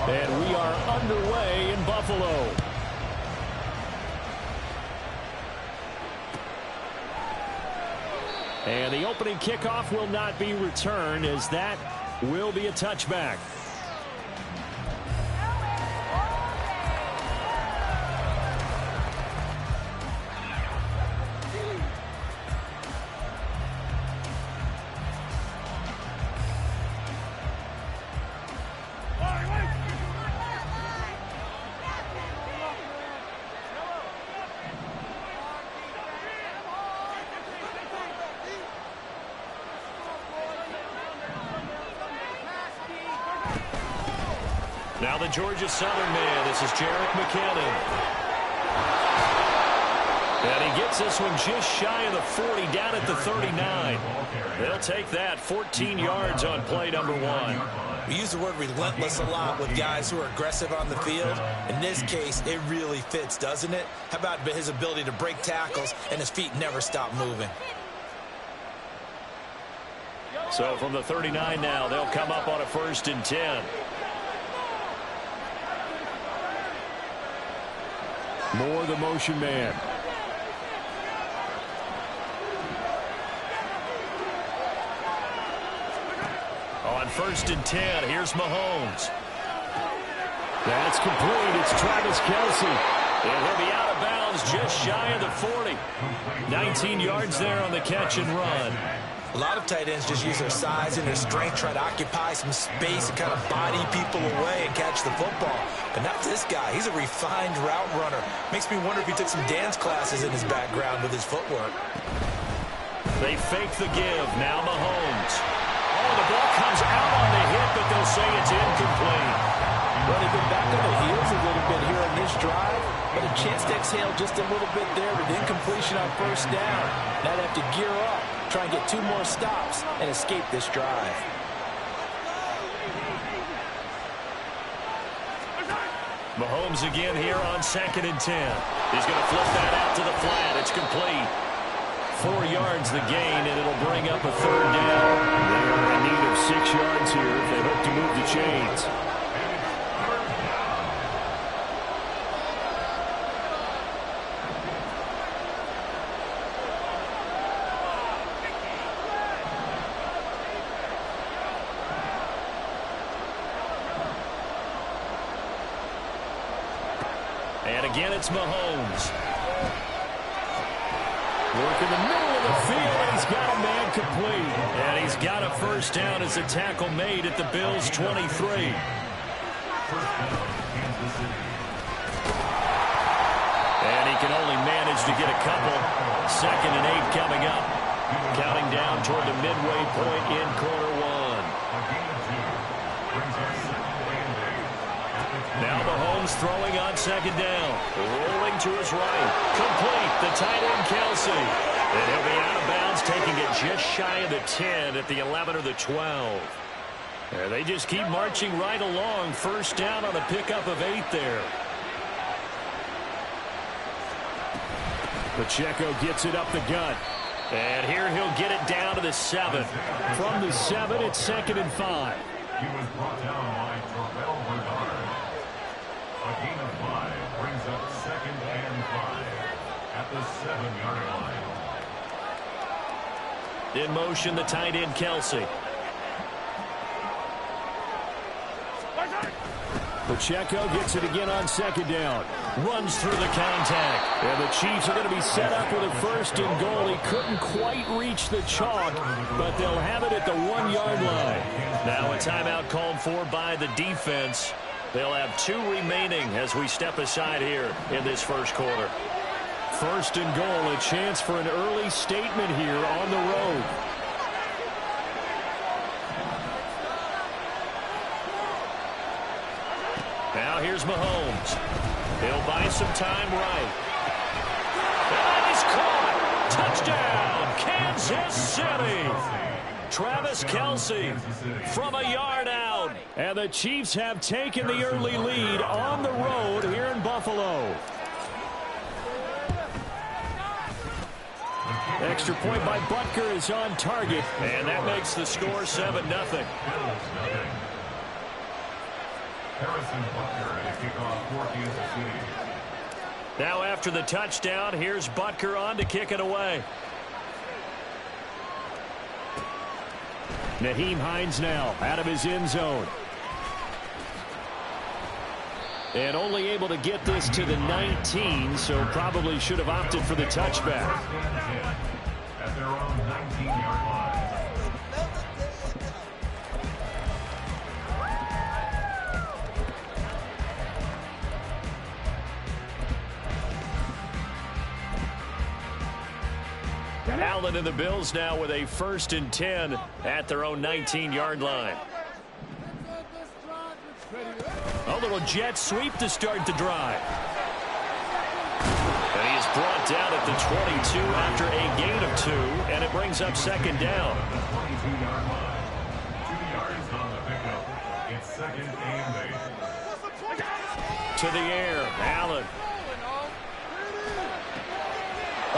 And we are underway in Buffalo. And the opening kickoff will not be returned, as that will be a touchback. Now the Georgia Southern man. This is Jerick McKinnon. And he gets this one just shy of the 40, down at the 39. They'll take that. 14 yards on play number 1. We use the word relentless a lot with guys who are aggressive on the field. In this case, it really fits, doesn't it? How about his ability to break tackles and his feet never stop moving? So from the 39 now, they'll come up on a 1st and 10. Moore, the motion man. On 1st and 10, here's Mahomes. That's complete. It's Travis Kelce. And he'll be out of bounds just shy of the 40. 19 yards there on the catch and run. A lot of tight ends just use their size and their strength, try to occupy some space and kind of body people away and catch the football. But not this guy. He's a refined route runner. Makes me wonder if he took some dance classes in his background with his footwork. They fake the give. Now Mahomes. Oh, the ball comes out on the hit, but they'll say it's incomplete. Well, they've been back on the heels a little bit here on this drive, but a chance to exhale just a little bit there with incompletion on 1st down. Now they have to gear up, try and get 2 more stops, and escape this drive. Mahomes again here on 2nd and 10. He's going to flip that out to the flat. It's complete. 4 yards the gain, and it'll bring up a 3rd down. They're in need of 6 yards here if they hope to move the chains. And again, it's Mahomes. Work in the middle of the field, and he's got a man complete. And he's got a 1st down as a tackle made at the Bills' 23. And he can only manage to get a couple. 2nd and 8 coming up. Counting down toward the midway point in quarter 1. Now Mahomes throwing on 2nd down. Rolling to his right. Complete. The tight end, Kelce. And he'll be out of bounds, taking it just shy of the 10 at the 11 or the 12. And they just keep marching right along. 1st down on a pickup of 8 there. Pacheco gets it up the gut. And here he'll get it down to the 7. From the 7, it's 2nd and 5. He was brought down by Terrell Bernard. A gain of 5 brings up 2nd and 5 at the 7-yard line. In motion, the tight end, Kelce. Pacheco gets it again on 2nd down. Runs through the contact. And the Chiefs are going to be set up with a 1st and goal. He couldn't quite reach the chalk, but they'll have it at the 1-yard line. Now a timeout called for by the defense. They'll have 2 remaining as we step aside here in this 1st quarter. 1st and goal, a chance for an early statement here on the road. Now here's Mahomes. He'll buy some time right. And he's caught. Touchdown, Kansas City. Travis Kelce from a yard out. And the Chiefs have taken the early lead on the road here in Buffalo. Extra point by Butker is on target. And that makes the score 7-0. Harrison Butker to kick off for Kansas City. Now after the touchdown, here's Butker on to kick it away. Nyheim Hines now out of his end zone. And only able to get this to the 19, so probably should have opted for the touchback. At their own 19-yard line. Allen and the Bills now with a 1st and 10 at their own 19-yard line. A little jet sweep to start the drive. And he is brought down at the 22 after a gain of 2, and it brings up 2nd down. 22-yard line. 2 yards on the pickup. It's 2nd and 8. To the air, Allen.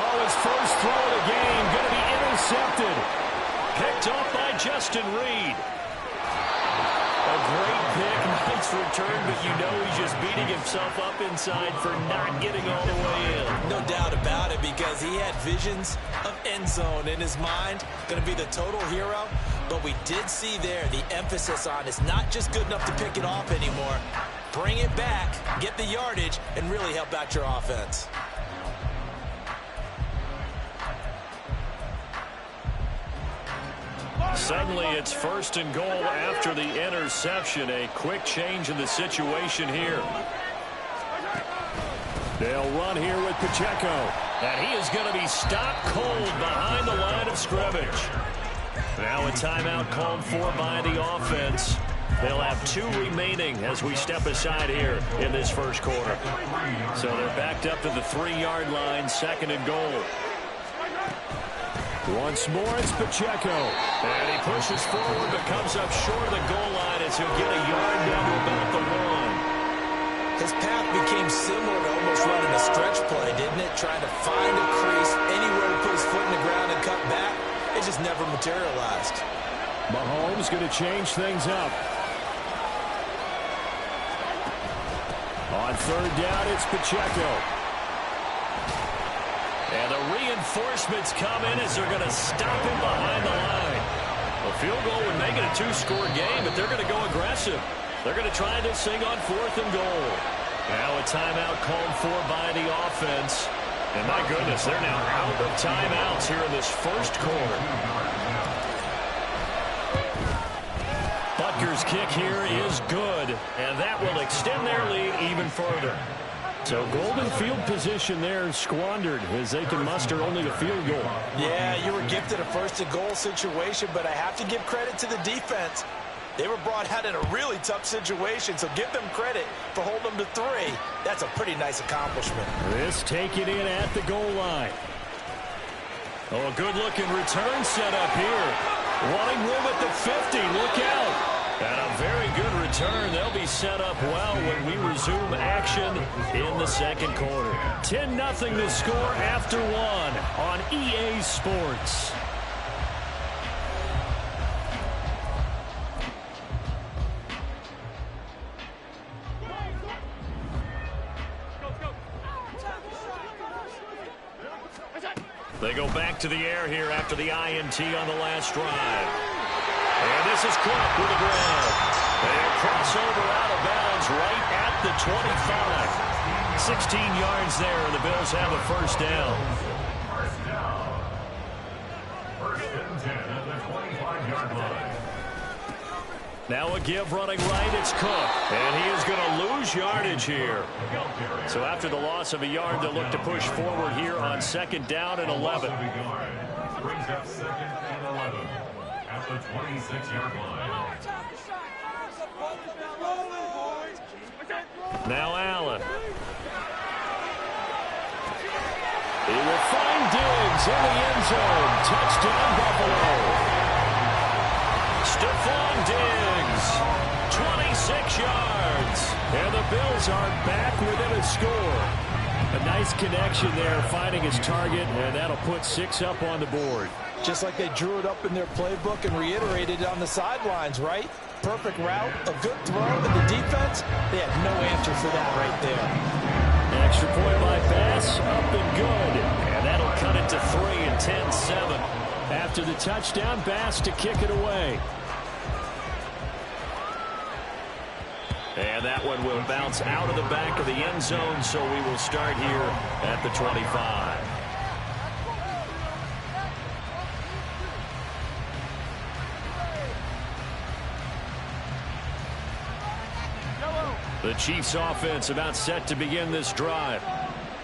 Oh, his first throw of the game going to be intercepted. Picked off by Justin Reed. A great pick, nice return, but you know he's just beating himself up inside for not getting all the way in. No doubt about it, because he had visions of end zone in his mind. Going to be the total hero. But we did see there the emphasis on it's not just good enough to pick it off anymore. Bring it back, get the yardage, and really help out your offense. Suddenly it's 1st and goal after the interception. A quick change in the situation here. They'll run here with Pacheco. And he is going to be stopped cold behind the line of scrimmage. Now a timeout called for by the offense. They'll have 2 remaining as we step aside here in this first quarter. So they're backed up to the 3-yard line, 2nd and goal. Once more, it's Pacheco. And he pushes forward, but comes up short of the goal line as he'll get a yard down to about the 1. His path became similar to almost running a stretch play, didn't it? Trying to find a crease, anywhere to put his foot in the ground and cut back. It just never materialized. Mahomes going to change things up. On 3rd down, it's Pacheco. And the reinforcements come in as they're going to stop him behind the line. A field goal would make it a 2-score game, but they're going to go aggressive. They're going to try this thing on 4th and goal. Now a timeout called for by the offense. And my goodness, they're now out of timeouts here in this first quarter. Butker's kick here is good, and that will extend their lead even further. So golden field position there squandered as they can muster only the field goal. Yeah, you were gifted a 1st and goal situation, but I have to give credit to the defense. They were brought out in a really tough situation, so give them credit for holding them to 3. That's a pretty nice accomplishment. This taken in at the goal line. Oh, a good-looking return set up here. Wanting room at the 50. Look out. And a very good return. They'll be set up well when we resume action in the 2nd quarter. 10-0 to score after 1 on EA Sports. They go back to the air here after the INT on the last drive. And this is Cook with the grab. And crossover out of bounds right at the 25. 16 yards there, and the Bills have a 1st down. First down. 1st and 10 at the 25-yard line. Now a give running right, it's Cook. And he is going to lose yardage here. So after the loss of a yard, they'll look to push forward here on 2nd down and 11. Brings up 2nd and 11 at the 26-yard line. Now Allen. He will find Diggs in the end zone. Touchdown, Buffalo. Stephon Diggs, 26 yards. And the Bills are back within a score. A nice connection there, finding his target, and that'll put 6 up on the board. Just like they drew it up in their playbook and reiterated it on the sidelines, right? perfect route, a good throw, and the defense, they had no answer for that right there. Extra point by Bass, up and good. And that'll cut it to 3 and 10-7. After the touchdown, Bass to kick it away. And that one will bounce out of the back of the end zone, so we will start here at the 25. The Chiefs offense about set to begin this drive.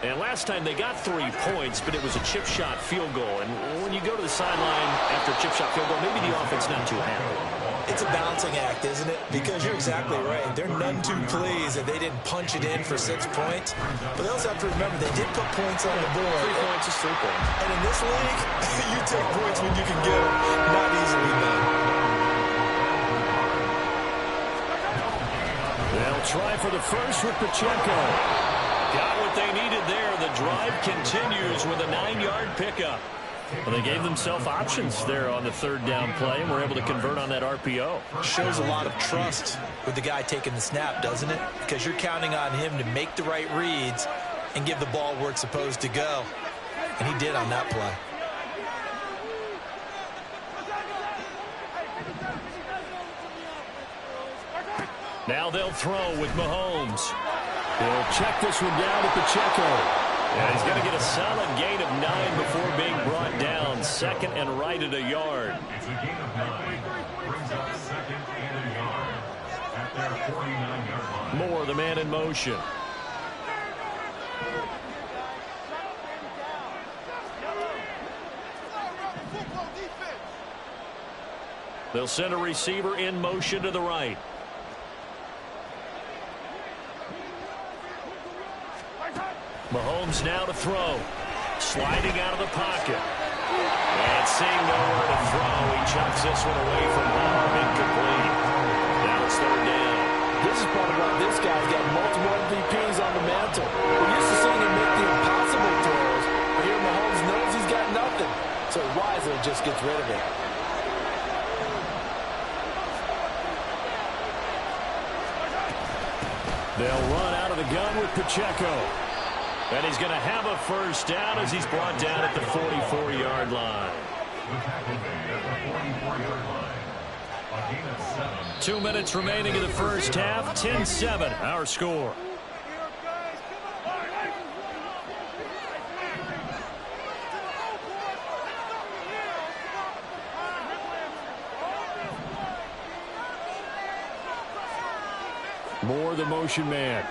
And last time they got 3 points, but it was a chip shot field goal. And when you go to the sideline after a chip shot field goal, maybe the offense not too happy. It's a balancing act, isn't it? Because you're exactly right. They're none too pleased that they didn't punch it in for 6 points. But they also have to remember they did put points on the board. 3 points is 3 points. And in this league, you take points when you can get them. Not easily done. They'll try for the first with Pacheco. Got what they needed there. The drive continues with a 9-yard pickup. Well, they gave themselves options there on the 3rd down play and were able to convert on that RPO. Shows a lot of trust with the guy taking the snap, doesn't it? Because you're counting on him to make the right reads and give the ball where it's supposed to go. And he did on that play. Now they'll throw with Mahomes. He'll check this one down to Pacheco. And he's going to get a solid gain of 9 before being brought down. 2nd and right at a yard. It's a gain of 9. Brings up 2nd and a yard at their 49-yard line. Moore, the man in motion. They'll send a receiver in motion to the right. Mahomes now to throw. Sliding out of the pocket. And seeing nowhere to throw, he chucks this one away from home. Incomplete. Now it's 3rd down. This is part of why this guy's got multiple MVPs on the mantle. We're used to seeing him make the impossible throws, but here Mahomes knows he's got nothing, so wisely just gets rid of it. They'll run out of the gun with Pacheco. And he's going to have a first down as he's brought down at the 44-yard line. 2 minutes remaining in the first half. 10-7, our score. Moore, the motion man.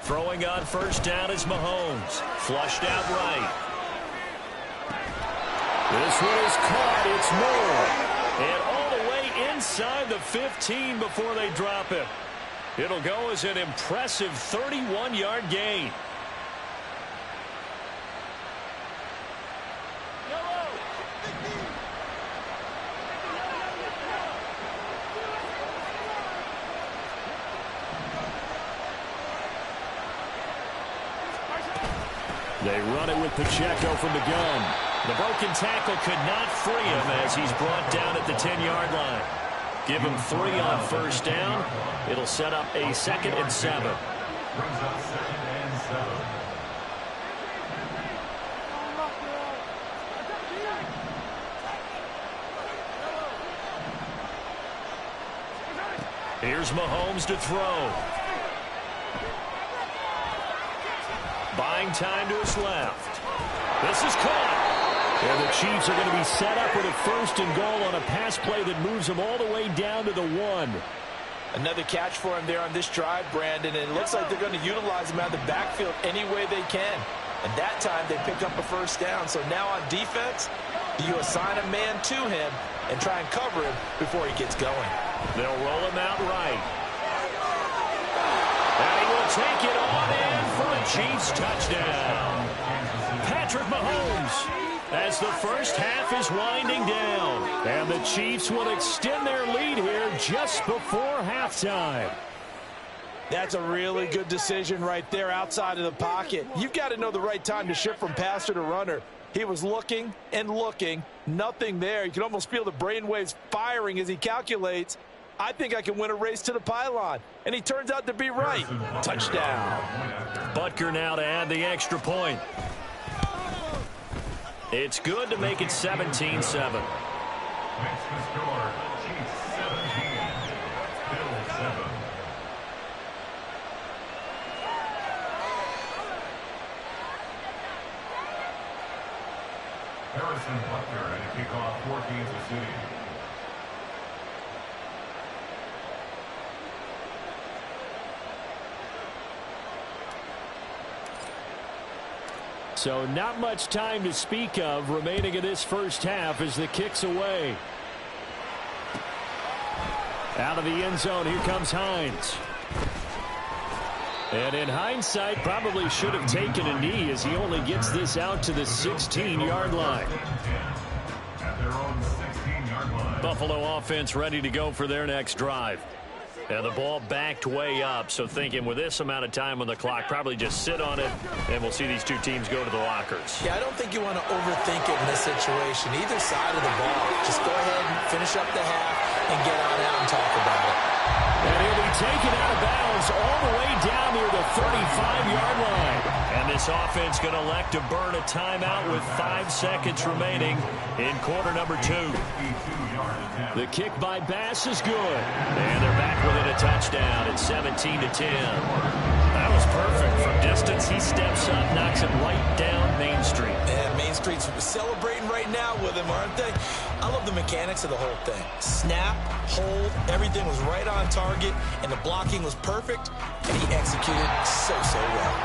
Throwing on first down is Mahomes. Flushed out right. This one is caught. It's Moore. And all the way inside the 15 before they drop it. It'll go as an impressive 31-yard gain. They run it with Pacheco from the gun. The broken tackle could not free him as he's brought down at the 10-yard line. Give him 3 on first down. It'll set up a 2nd and 7. Brings up 2nd and 7. Here's Mahomes to throw. Buying time to his left. This is caught. And the Chiefs are going to be set up with a 1st and goal on a pass play that moves them all the way down to the 1. Another catch for him there on this drive, Brandon, and it looks like they're going to utilize him out of the backfield any way they can. And that time they picked up a first down. So now on defense, you assign a man to him and try and cover him before he gets going. They'll roll him out right. And he will take it on in for a Chiefs touchdown. Patrick Mahomes, as the first half is winding down. And the Chiefs will extend their lead here just before halftime. That's a really good decision right there outside of the pocket. You've got to know the right time to shift from passer to runner. He was looking and looking, nothing there. You can almost feel the brainwaves firing as he calculates, I think I can win a race to the pylon. And he turns out to be right. Touchdown. Butker now to add the extra point. It's good to make it 17-7. Makes the score, Chiefs 17, Bills 7. Harrison Butker and a kickoff for Kansas City. So not much time to speak of remaining in this first half as the kick's away. Out of the end zone, here comes Hines. And in hindsight, probably should have taken a knee as he only gets this out to the 16-yard line. At their own 16-yard line. Buffalo offense ready to go for their next drive. And the ball backed way up, so thinking with this amount of time on the clock, probably just sit on it, and we'll see these two teams go to the lockers. Yeah, I don't think you want to overthink it in this situation. Either side of the ball. Just go ahead and finish up the half and get on out and talk about it. And he'll be taken out of bounds all the way down near the 35-yard line. And this offense going to elect to burn a timeout with 5 seconds remaining in quarter number 2. The kick by Bass is good. And they're back within a touchdown at 17-10. That was perfect. From distance, he steps up, knocks it right down Main Street. Yeah, Main Street's celebrating right now with him, aren't they? I love the mechanics of the whole thing. Snap, hold, everything was right on target, and the blocking was perfect, and he executed so well.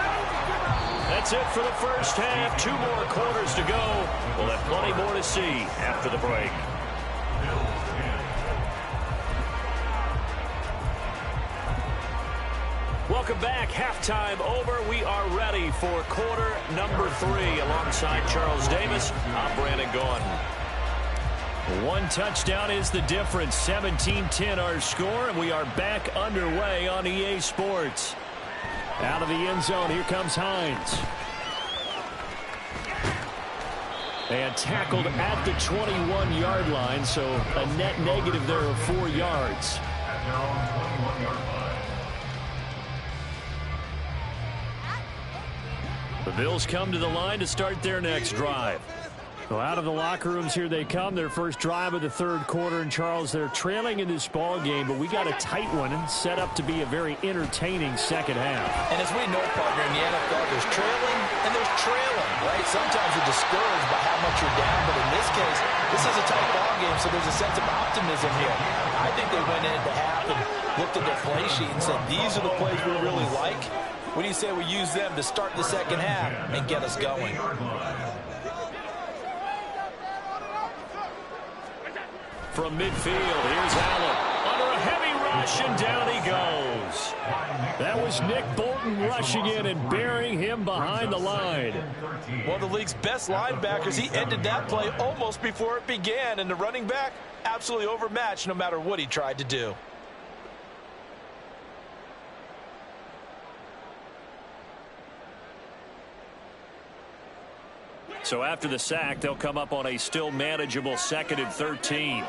That's it for the first half. 2 more quarters to go. We'll have plenty more to see after the break. Welcome back. Halftime over. We are ready for quarter number 3. Alongside Charles Davis, I'm Brandon Gordon. 1 touchdown is the difference. 17-10 our score, and we are back underway on EA Sports. Out of the end zone, here comes Hines. And tackled at the 21-yard line, so a net negative there of 4 yards. At their own 21-yard line. The Bills come to the line to start their next drive. Well, out of the locker rooms here they come. Their first drive of the 3rd quarter. And, Charles, they're trailing in this ball game, but we got a tight one set up to be a very entertaining second half. And as we know, partner, in the NFL, there's trailing and there's trailing, right? Sometimes you're discouraged by how much you're down, but in this case, this is a tight ball game, so there's a sense of optimism here. I think they went into half and looked at their play sheet and said, these are the plays we really like. What do you say we use them to start the second half and get us going? From midfield, here's Allen. Under a heavy rush, and down he goes. That was Nick Bolton rushing in and burying him behind the line. One of the league's best linebackers. He ended that play almost before it began, and the running back absolutely overmatched no matter what he tried to do. So after the sack, they'll come up on a still manageable 2nd and 13.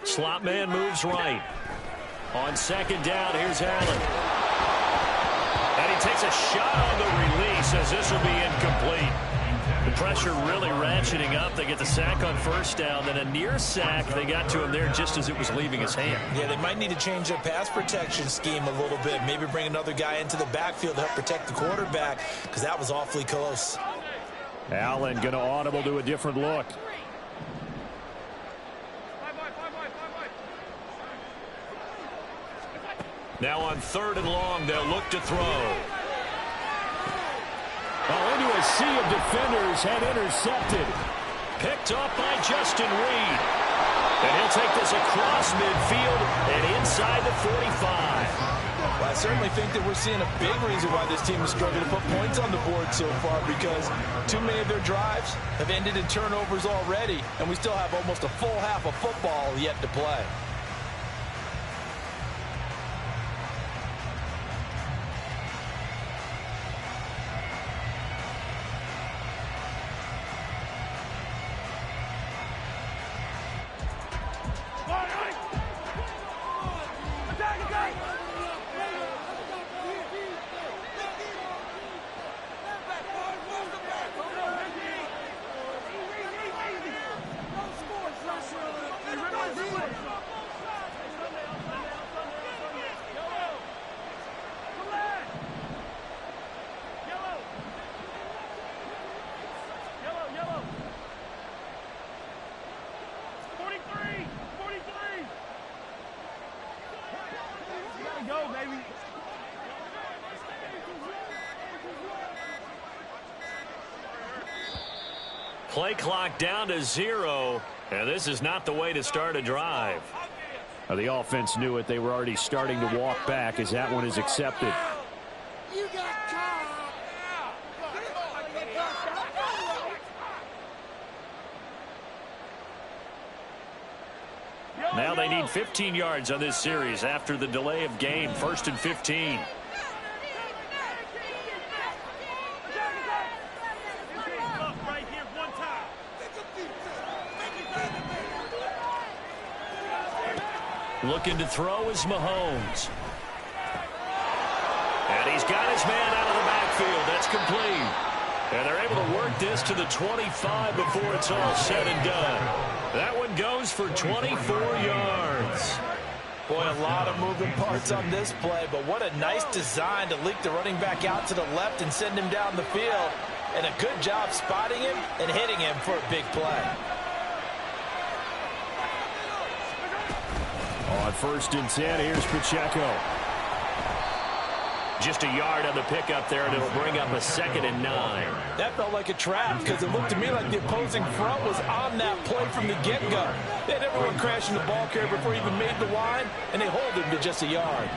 Slot man moves right. On 2nd down, here's Allen. And he takes a shot on the release as this will be incomplete. The pressure really ratcheting up. They get the sack on 1st down. Then a near sack. They got to him there just as it was leaving his hand. Yeah, they might need to change their pass protection scheme a little bit. Maybe bring another guy into the backfield to help protect the quarterback, because that was awfully close. Allen going to audible to a different look. Now on 3rd and long, they'll look to throw. Well, into a sea of defenders and intercepted. Picked off by Justin Reed. And he'll take this across midfield and inside the 45. Well, I certainly think that we're seeing a big reason why this team is struggling to put points on the board so far, because too many of their drives have ended in turnovers already, and we still have almost a full half of football yet to play. Play clock down to 0, and this is not the way to start a drive. The offense knew it. They were already starting to walk back as that one is accepted. Now they need 15 yards on this series after the delay of game. 1st and 15. Looking to throw is Mahomes. And he's got his man out of the backfield. That's complete. And they're able to work this to the 25 before it's all said and done. That one goes for 24 yards. Boy, a lot of moving parts on this play, but what a nice design to leak the running back out to the left and send him down the field. And a good job spotting him and hitting him for a big play. On 1st and 10, here's Pacheco. Just a yard on the pickup there, and it'll bring up a 2nd and 9. That felt like a trap because it looked to me like the opposing front was on that play from the get-go. They had everyone crashing the ball carrier before he even made the line, and they hold him to just a yard.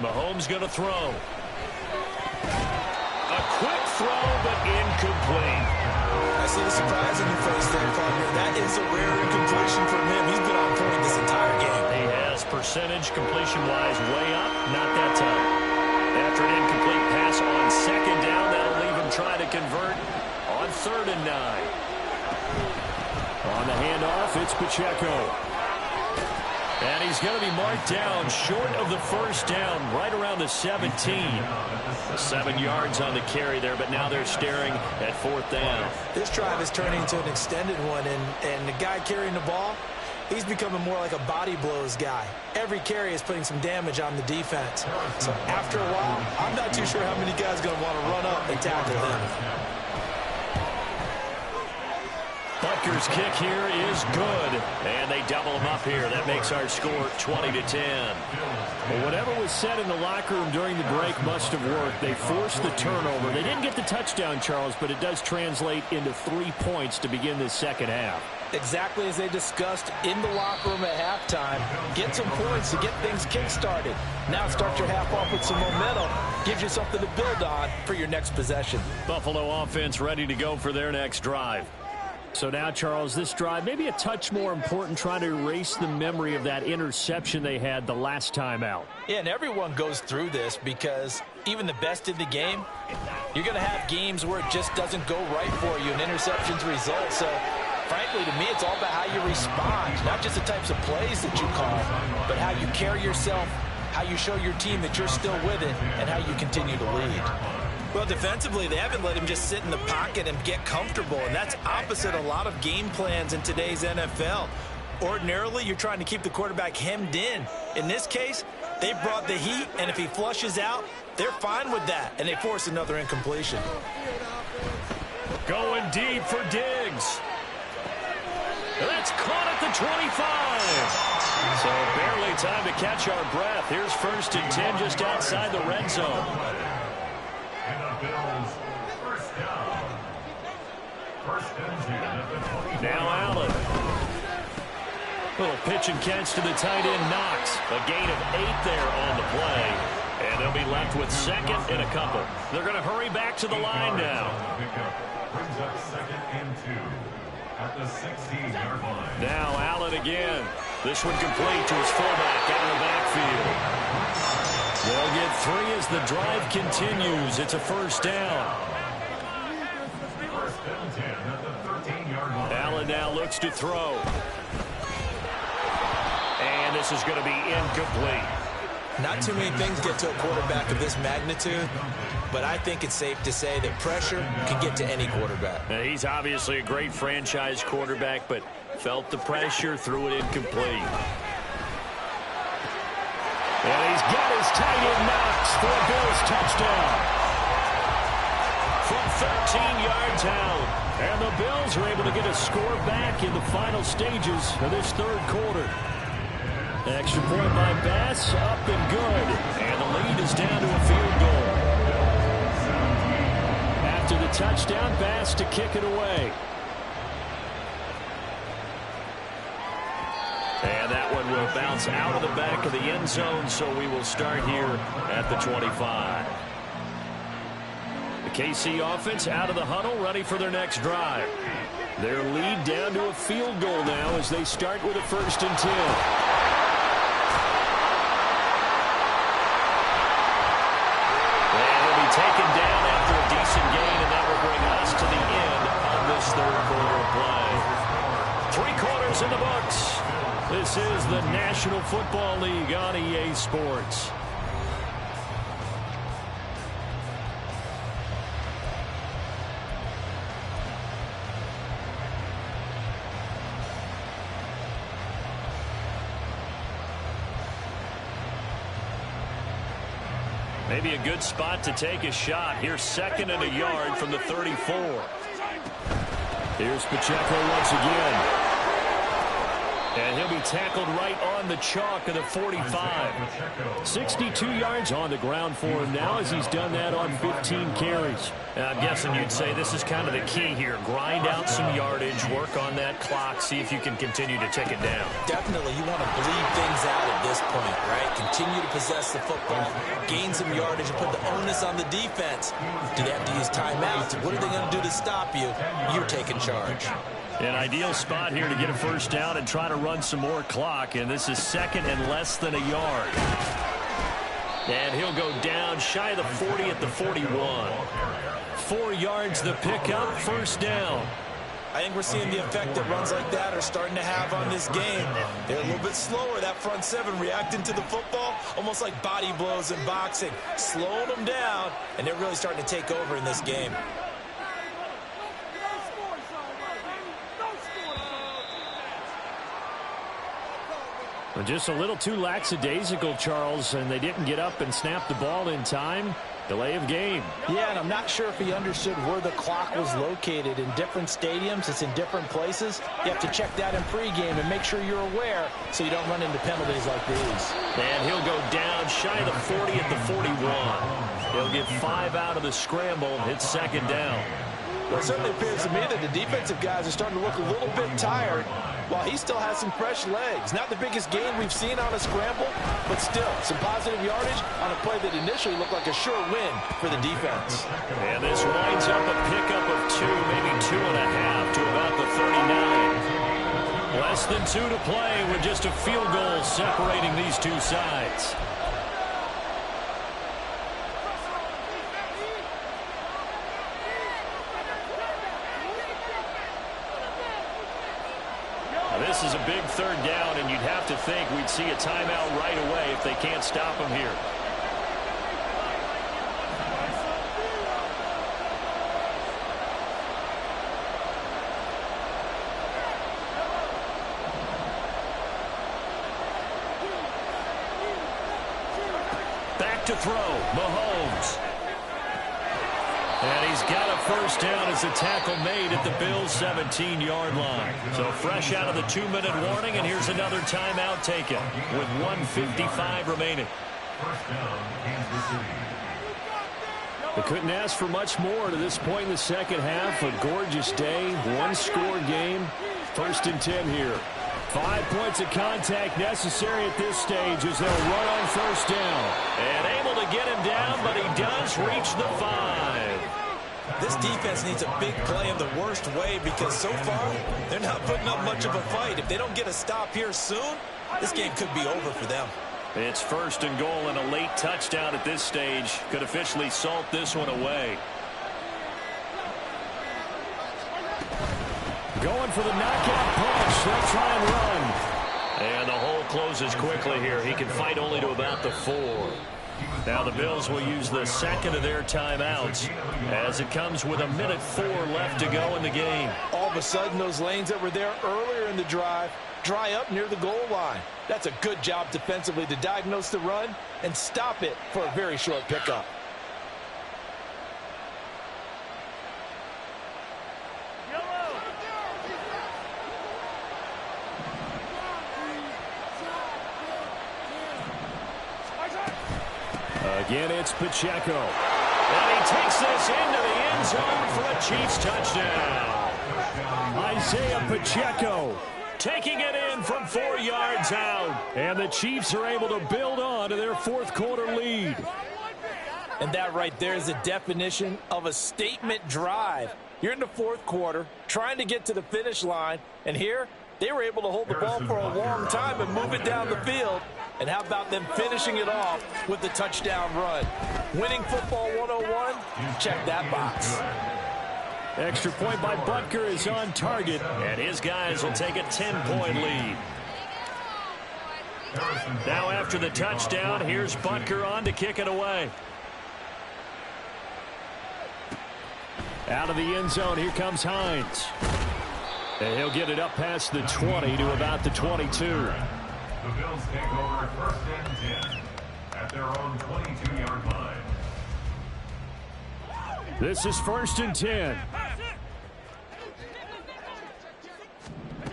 Mahomes going to throw. A quick throw, but incomplete. I see the surprise in your face there, partner. That is a rare incompletion from him. He's been on point this entire game. He has percentage completion-wise way up, not that time. After an incomplete pass on 2nd down, that'll leave him trying to convert on 3rd and 9. On the handoff, it's Pacheco. And he's going to be marked down short of the 1st down, right around the 17. 7 yards on the carry there, but now they're staring at 4th down. This drive is turning into an extended one, and the guy carrying the ball, he's becoming more like a body blows guy. Every carry is putting some damage on the defense. So after a while, I'm not too sure how many guys are going to want to run up and tackle him. Butker's kick here is good, and they double him up here. That makes our score 20-10. Well, whatever was said in the locker room during the break must have worked. They forced the turnover. They didn't get the touchdown, Charles, but it does translate into 3 points to begin this 2nd half. Exactly as they discussed in the locker room at halftime. Get some points to get things kick-started. Now start your half off with some momentum. Gives you something to build on for your next possession. Buffalo offense ready to go for their next drive. So now, Charles, this drive maybe a touch more important, trying to erase the memory of that interception they had the last time out. Yeah, and everyone goes through this because even the best in the game, you're going to have games where it just doesn't go right for you and interceptions result. So, frankly, to me, it's all about how you respond, not just the types of plays that you call, but how you carry yourself, how you show your team that you're still with it, and how you continue to lead. Well, defensively, they haven't let him just sit in the pocket and get comfortable, and that's opposite a lot of game plans in today's NFL. Ordinarily, you're trying to keep the quarterback hemmed in. In this case, they brought the heat, and if he flushes out, they're fine with that, and they force another incompletion. Going deep for Diggs. That's caught at the 25. So barely time to catch our breath. Here's 1st and 10 just outside the red zone. And the Bills' 1st down. First and 10 at the 20. Now Allen. Little pitch and catch to the tight end, Knox. A gain of 8 there on the play. And they'll be left with second and a couple. They're going to hurry back to the line now. Brings up second and 2 at the 16-yard line. Now Allen again. This one complete to his fullback out of the backfield. They'll get 3 as the drive continues. It's a first down. First and 10 at the 13-yard line. Allen now looks to throw. And this is going to be incomplete. Not too many things get to a quarterback of this magnitude, but I think it's safe to say that pressure can get to any quarterback. Now, he's obviously a great franchise quarterback, but felt the pressure, threw it incomplete. And he's got his tight end Knox for a Bills touchdown. From 13 yards out. And the Bills are able to get a score back in the final stages of this third quarter. Extra point by Bass, up and good. And the lead is down to a field goal. After the touchdown, Bass to kick it away. And that one will bounce out of the back of the end zone, so we will start here at the 25. The KC offense out of the huddle, ready for their next drive. Their lead down to a field goal now as they start with a 1st and 10. Taken down after a decent gain, and that will bring us to the end of this third quarter of play. 3 quarters in the books. This is the National Football League on EA Sports. Maybe a good spot to take a shot. Here's 2nd and a yard from the 34. Here's Pacheco once again. And he'll be tackled right on the chalk of the 45. 62 yards on the ground for him now as he's done that on 15 carries. I'm guessing you'd say this is kind of the key here. Grind out some yardage, work on that clock, see if you can continue to tick it down. Definitely, you want to bleed things out at this point, right? Continue to possess the football, gain some yardage, and put the onus on the defense. Do they have to use timeouts? What are they going to do to stop you? You're taking charge. An ideal spot here to get a first down and try to run some more clock, and this is 2nd and less than a yard. And he'll go down shy of the 40 at the 41. 4 yards the pickup, first down. I think we're seeing the effect that runs like that are starting to have on this game. They're a little bit slower, that front 7 reacting to the football, almost like body blows in boxing, slowing them down, and they're really starting to take over in this game. Just a little too lackadaisical, Charles, and they didn't get up and snap the ball in time. Delay of game. Yeah, and I'm not sure if he understood where the clock was located. In different stadiums, it's in different places. You have to check that in pregame and make sure you're aware so you don't run into penalties like these. And he'll go down shy of the 40 at the 41. He'll get 5 out of the scramble and hit 2nd down. Well, it certainly appears to me that the defensive guys are starting to look a little bit tired while he still has some fresh legs. Not the biggest gain we've seen on a scramble, but still some positive yardage on a play that initially looked like a sure win for the defense. And this winds up a pickup of 2, maybe 2.5 to about the 39. Less than 2 to play with just a field goal separating these two sides. This is a big 3rd down, and you'd have to think we'd see a timeout right away if they can't stop him here. Back to throw, Mahomes. And he's got a first down as the tackle made at the Bills' 17-yard line. So fresh out of the 2-minute warning, and here's another timeout taken with 1:55 remaining. First down, Kansas City. They couldn't ask for much more to this point in the second half. A gorgeous day, one-score game. 1st and 10 here. 5 points of contact necessary at this stage as they'll run on 1st down. And able to get him down, but he does reach the 5. This defense needs a big play in the worst way because so far they're not putting up much of a fight. If they don't get a stop here soon, this game could be over for them. It's 1st and goal, and a late touchdown at this stage could officially salt this one away. Going for the knockout punch. They'll try and run. And the hole closes quickly here. He can fight only to about the 4. Now the Bills will use the second of their timeouts as it comes with 1:04 left to go in the game. All of a sudden, those lanes that were there earlier in the drive dry up near the goal line. That's a good job defensively to diagnose the run and stop it for a very short pickup. Again, it's Pacheco. And he takes this into the end zone for a Chiefs touchdown. Isaiah Pacheco taking it in from 4 yards out. And the Chiefs are able to build on to their 4th quarter lead. And that right there is the definition of a statement drive. You're in the 4th quarter, trying to get to the finish line. And here, they were able to hold the ball for a long time and move it down the field. And how about them finishing it off with the touchdown run? Winning football 101, check that box. Extra point by Butker is on target, and his guys will take a 10-point lead. Now after the touchdown, here's Butker on to kick it away. Out of the end zone, here comes Hines. And he'll get it up past the 20 to about the 22. The Bills take over 1st and 10 at their own 22-yard line. This is 1st and 10.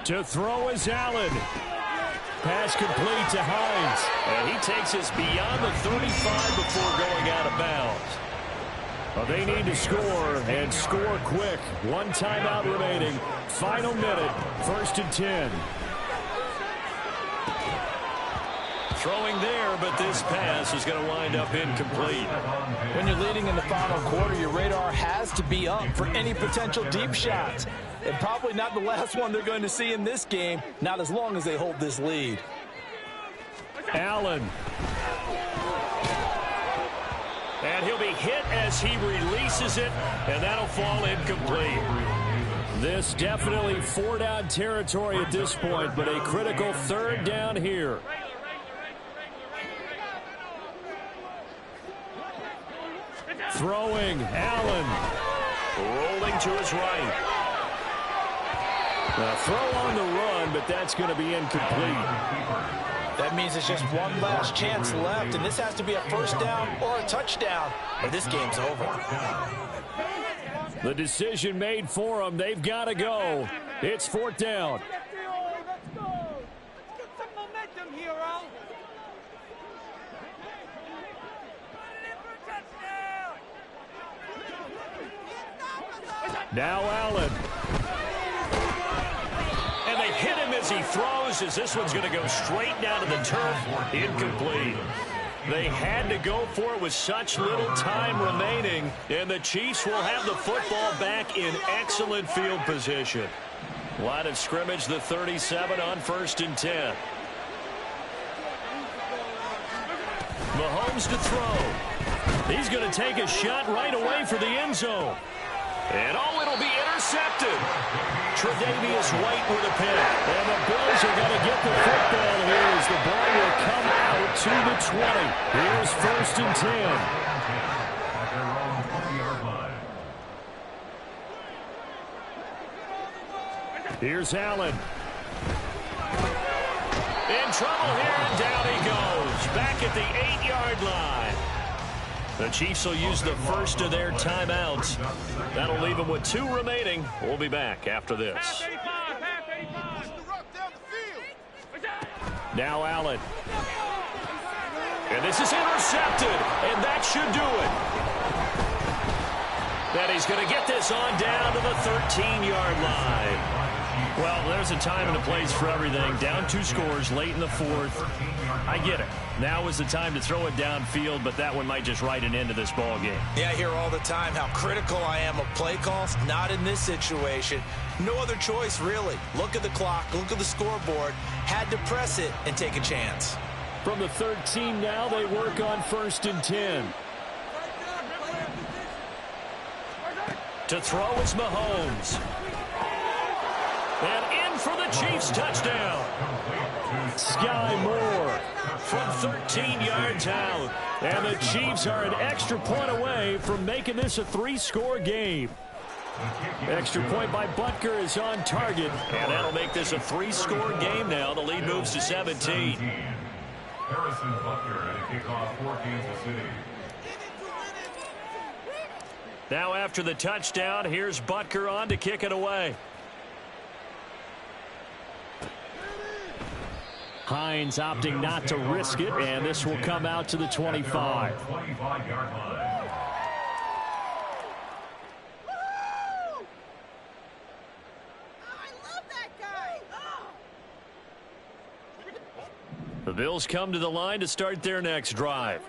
To throw is Allen. Pass complete to Hines. And he takes us beyond the 35 before going out of bounds. Well, they need to score, and score quick. 1 timeout remaining. Final minute, 1st and 10. Throwing there, but this pass is going to wind up incomplete. When you're leading in the final quarter, your radar has to be up for any potential deep shots. And probably not the last one they're going to see in this game, not as long as they hold this lead. Allen. And he'll be hit as he releases it, and that'll fall incomplete. This definitely 4-down territory at this point, but a critical 3rd down here. Throwing, Allen. Rolling to his right. A throw on the run, but that's going to be incomplete. That means it's just one last chance left, and this has to be a 1st down or a touchdown, or this game's over. The decision made for them. They've got to go. It's 4th down. Now Allen. And they hit him as he throws, as this one's going to go straight down to the turf. Incomplete. They had to go for it with such little time remaining, and the Chiefs will have the football back in excellent field position. Line of scrimmage, the 37 on 1st and 10. Mahomes to throw. He's going to take a shot right away for the end zone. And it'll be intercepted. Tre'Davious White with a pick. And the Bills are going to get the football here as the ball will come out to the 20. Here's 1st and 10. Here's Allen. In trouble here, and down he goes. Back at the 8-yard line. The Chiefs will use the first of their timeouts. That'll leave them with 2 remaining. We'll be back after this. Now Allen. And this is intercepted, and that should do it. And he's going to get this on down to the 13-yard line. Well, there's a time and a place for everything. Down 2 scores late in the fourth. I get it. Now is the time to throw it downfield, but that one might just write an end to this ball game. Yeah, I hear all the time how critical I am of play calls. Not in this situation. No other choice, really. Look at the clock. Look at the scoreboard. Had to press it and take a chance. From the 13 now, they work on 1st and 10. To throw is Mahomes. And in for the Chiefs touchdown. Sky Moore from 13 yards out. And the Chiefs are an extra point away from making this a 3-score game. Extra point by Butker is on target. And that'll make this a 3-score game now. The lead moves to 17. Harrison Butker at a kickoff for Kansas City. Now after the touchdown, here's Butker on to kick it away. Hines opting not to risk it, and this will come out to the 25. 25-yard line. The Bills come to the line to start their next drive.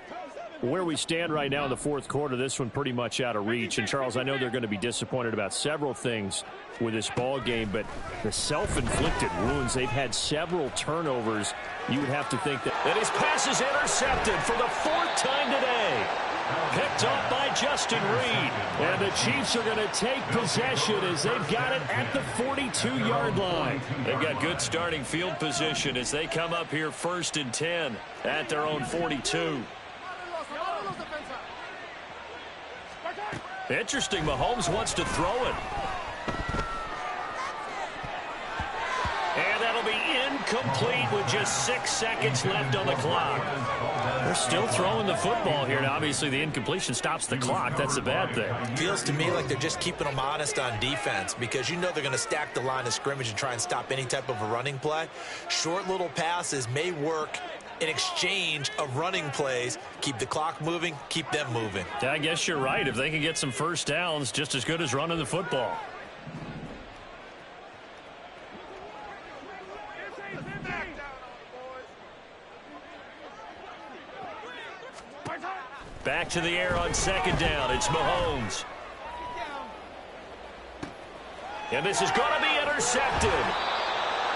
Where we stand right now in the fourth quarter, this one pretty much out of reach. And, Charles, I know they're going to be disappointed about several things with this ball game, but the self-inflicted wounds, they've had several turnovers. You would have to think that his pass is intercepted for the 4th time today. Picked off by Justin Reed. And the Chiefs are going to take possession as they've got it at the 42-yard line. They've got good starting field position as they come up here 1st and 10 at their own 42. Interesting, Mahomes wants to throw it. And that'll be incomplete with just 6 seconds left on the clock. They're still throwing the football here. Now, obviously, the incompletion stops the clock. That's a bad thing. Feels to me like they're just keeping them honest on defense because you know they're going to stack the line of scrimmage and try and stop any type of a running play. Short little passes may work in exchange of running plays. Keep the clock moving, keep them moving. Yeah, I guess you're right. If they can get some first downs, just as good as running the football. Back to the air on 2nd down. It's Mahomes. And this is going to be intercepted.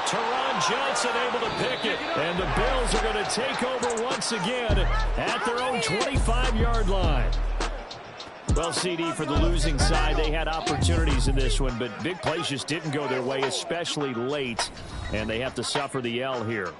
Teron Johnson able to pick it. And the Bills are going to take over once again at their own 25-yard line. Well, CD, for the losing side, they had opportunities in this one, but big plays just didn't go their way, especially late. And they have to suffer the L here.